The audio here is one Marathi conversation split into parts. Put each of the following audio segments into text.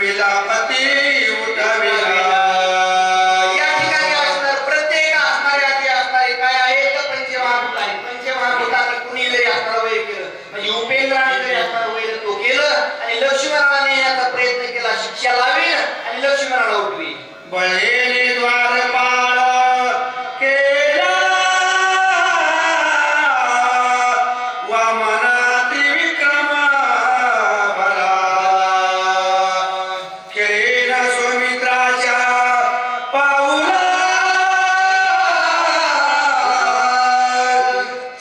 विलापती उठविला. या ठिकाणी असणार प्रत्येक असणाऱ्या जे असणारे काय आहे तर पंचमहाभूत आहे. पंचमहाभूतांनी कुणी जरी असणार वैर केलं म्हणजे उपेंद्राने जरी असणार वैर तो केलं आणि लक्ष्मणाने याचा प्रयत्न केला शिक्षा लावी आणि लक्ष्मणाला उठवी. बळेने द्वारपाळ केला वामन त्रिविक्रम भला. खेळेन सुमित्राच्या पाऊला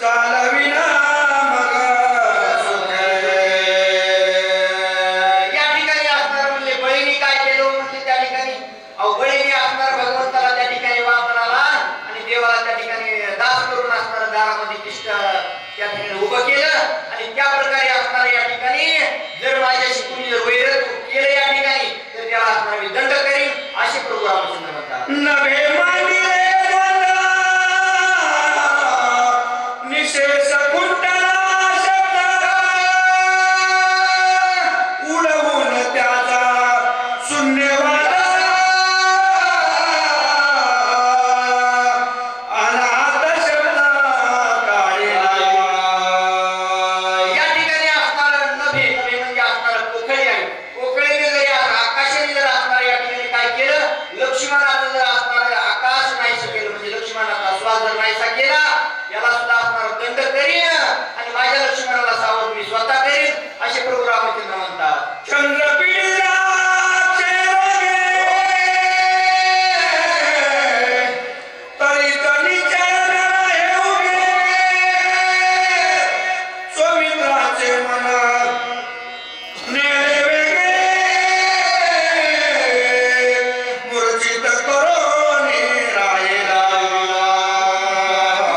चालविला मग सुखे. या ठिकाणी असणार म्हणले बळीने काय केलं म्हणजे त्या ठिकाणी बळीने असणार भगवंताला त्या ठिकाणी वामनाला आणि देवाला त्या ठिकाणी दास करून असणार दारामध्ये तिष्ठ त्या ठिकाणी उभं केलं आणि त्या प्रकारे असणार या ठिकाणी जर माझ्याशी कुणी जर वैर केलं या ठिकाणी तर त्याला असणार मी दंड करीन असे प्रभू रामचंद्र म्हणतात. नभे मांडिले द्वंद्व निशेष कुंटला शब्द उडवून त्याचा शून्यवाद अनाथ शब्द काढिला. या ठिकाणी असणार नभे नभे म्हणजे असणार पोखळी आहे. पोखळीने जर आकाशाने जर असणार या ठिकाणी काय केलं लक्ष्मणाचं जर असणार आकाश नाहीसं केलं म्हणजे लक्ष्मणाचा श्वास जर नाहीसा केला याला सुद्धा असणार दंड करीन आणि माझ्या लक्ष्मणाला सावध मी स्वतः करीन असे प्रभू रामचंद्र म्हणतात. चंद्रपीडा चेरोगे तरी तनीच्या हे उगे स्वामित्राचे मन नेले वेगे मूर्छित करोनी राहिला.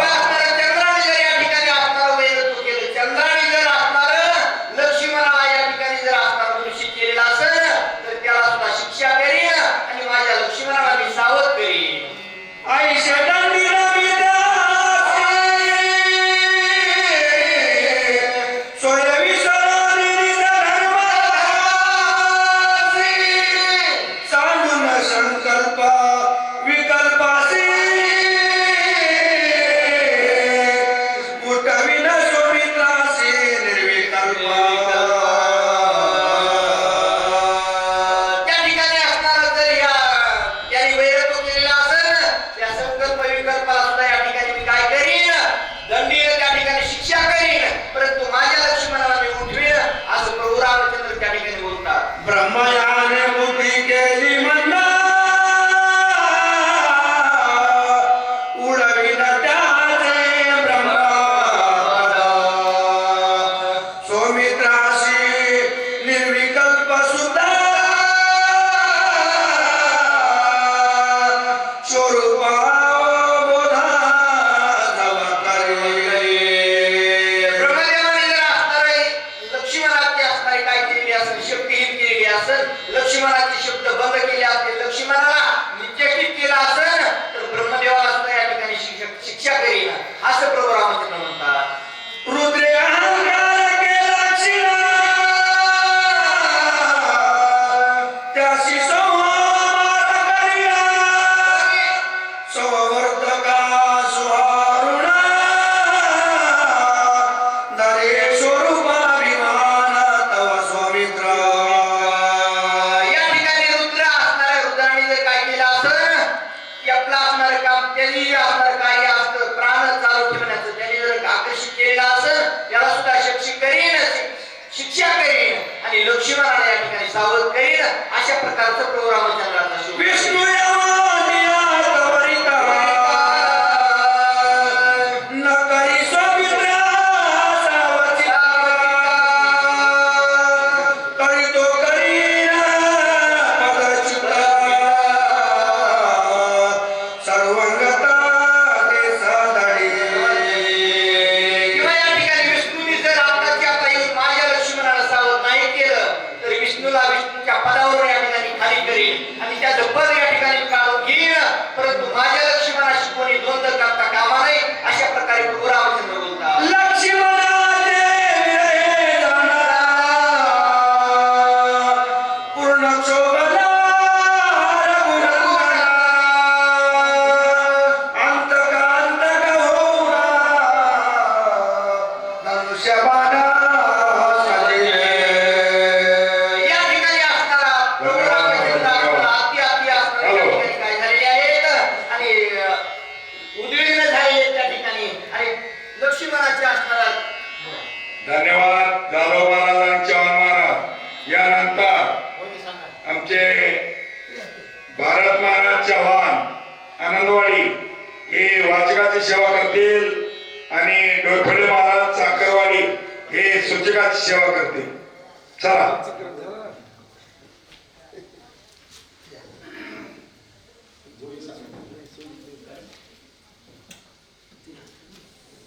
असणार चंद्राने जर या ठिकाणी असणार वैर तू केलं चंद्राने जर असणार लक्ष्मणाला या ठिकाणी जर असणार दूषित केलेला असेल तर त्याला सुद्धा शिक्षा करीन आणि माझ्या लक्ष्मणाला मी सावध करीन. आईशे दंडीला विद्यासी सोयविसरानी धर्मासी सांडून संकल्प विकल्पासी उठविन सुमित्रासी निर्विकल्प. त्या ठिकाणी असणार जर या त्याने वैर तो केलेला असेल त्या संकल्प विकल्पाला सुद्धा या ठिकाणी मी काय करीन दंडीय त्या ठिकाणी शिक्षा करीन परंतु माझ्या लक्ष्मणाला मी उठवीन असं प्रभू रामचंद्र त्या ठिकाणी बोलतात. ब्रह्मयाने बुद्धी केली म्हणा उडविन त्याचे ब्रह्मपद. सौमित्राशी निर्विकल्प सुद्धा स्वरूपा बोधा जव करी. ब्रह्मदेवाने जर असणारे लक्ष्मणाची असणारी काय केलेली असेल शक्तीहीन केलेली असेल लक्ष्मणाचे शब्द बंद केले असतील लक्ष्मणाला निश्चित केला असेल तर ब्रह्मदेवाला सुद्धा या ठिकाणी शिक्षा करीन असं प्रभू रामचंद्र म्हणतात. रुद्रे अहंकार केला क्षीण त्याशी संहार करिला. सौवर्धका सुहारुण दरे स्वरूपाभिमान तव सौमित्र. या ठिकाणी रुद्र असणाऱ्या रुद्राने जर काय केलं असेल की आपलं असणारं काम त्यांनी असणारं कार्य असतं प्राण चालू ठेवण्याचं त्यांनी जर आकर्षित केलेलं असेल त्याला सुद्धा शिक्षा करीन आणि लक्ष्मणाला या ठिकाणी सावध करीन अशा प्रकारचं प्रभू रामचंद्राचा शोध. विष्णू यमानिया त्वरिता न करी सौमित्रा सावचिता. करी तो करीन पदच्युता सर्वंगता ते सदडी. किंवा या ठिकाणी विष्णूने जर आता येऊन माझ्या लक्ष्मणाला सावध नाही केलं तर विष्णूला विष्णूच्या पदावरून या शोभना रघुनंदना अंतकांतक होऊना धनुष्यबाणा सजिले. या ठिकाणी असणारा प्रोग्राम अति असणारे त्या ठिकाणी काय झालेले आहेत आणि उधळीनं झालेले त्या ठिकाणी आणि लक्ष्मणाचे असणारा. धन्यवाद जाधव महाराज आणि चव्हाण महाराज. यानंतर आमचे भारत महाराज चव्हाण आनंदवाडी हे वाचकाची सेवा करतील आणि डोरखडे महाराज साखरवाडी हे सूचकाची सेवा करतील. चला.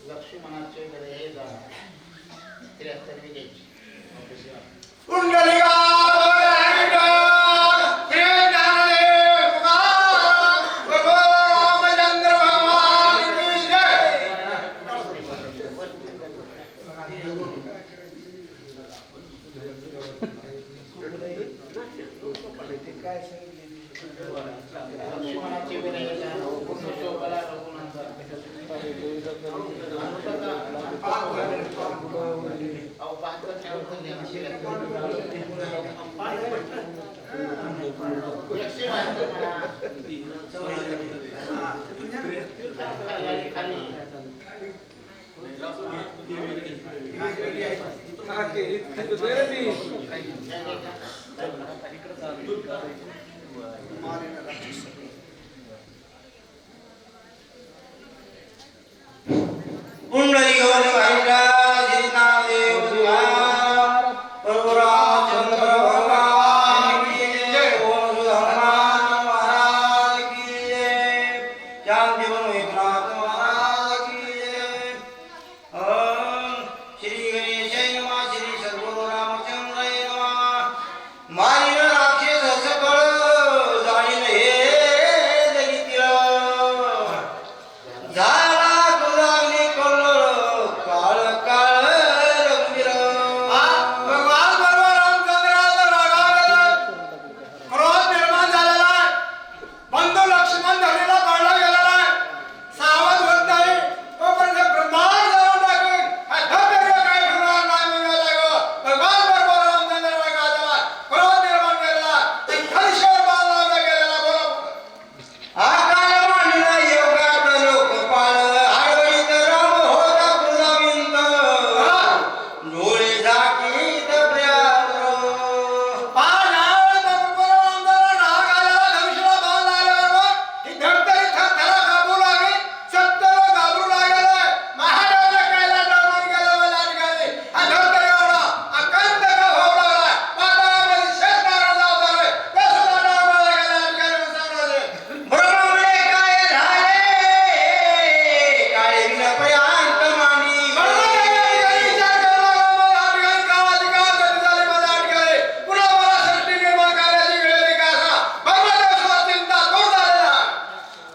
लक्ष्मणाचे हे जा 73 विजेची कुंडलिका लक्ष्मणाचे विनय शोभला रघुनंदन अहो पाहतो कुंडली गौरी महाराज श्रीनाथ देव तुझा प्रभुराम चंद्र भगवान की जय. ओम हनुमान महाराज की जय. शांति बन विश्वनाथ महाराज की जय. ओम श्री गणेशाय नमः. श्री सद्गुरु रामचंद्राय नमः. मारिन राक्षस सकळ जाणीन हे जगितील झाला गुलामी कल्लोळ काळ काळ रंगीर. भगवान बरोबर रामचंद्राला रागावलेला क्रोध निर्माण झालेला आहे. बंधू लक्ष्मण धरणीला पाडला गेलेला आहे. सावध होत नाही तोपर्यंत ब्रह्मांड जाऊन टाकून हा धबधबा काय ठेवणार नाही म्हणायला गं. भगवान बरोबर रामचंद्राला रागावलेला क्रोध निर्माण केलेला ते खलशेवर बांधला गेलेला. बोला आकाल मांडला योगात लोकपाल आडवळीत राम होता गुलामींत डोळे झाकीत प्रियाद्र. ब्रह्ममुळे काय झाले काळे विनपयांत मांडी.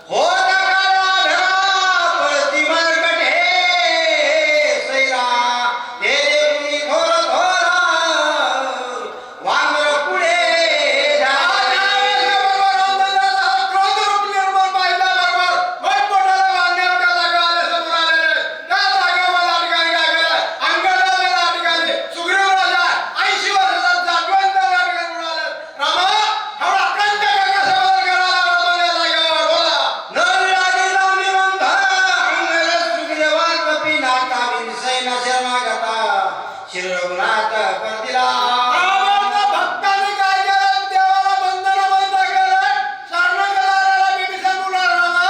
होता काळा धरा पळती मरकटे सैरा ते देऊनी थोर थोर वांगर पुढे श्री रघुनाथ परदिला. भक्तांनी काय केलं देवाला बंधन बंद केलं. शरण गेलेला बिभीषण मुलाला रामा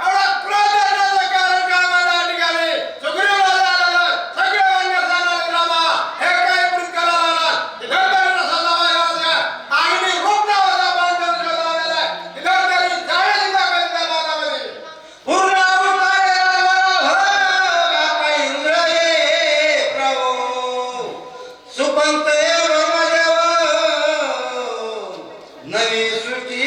एवढा क्रोध येण्याचं कारण काय मला ठिकाणी सुग्रीवाला आलेला सगळे वन्य झाले. रामा हे काय कृत करायला इधर तरी सल्ला आणि रूप नावाचा बांधव शोधावलेला इधर तरी जाळे सुद्धा कधी त्या बांधामध्ये पूर्ण अवतारे बापा इंद्र ये प्रभू सुपंत ब्रह्मदेव नवी सृष्टी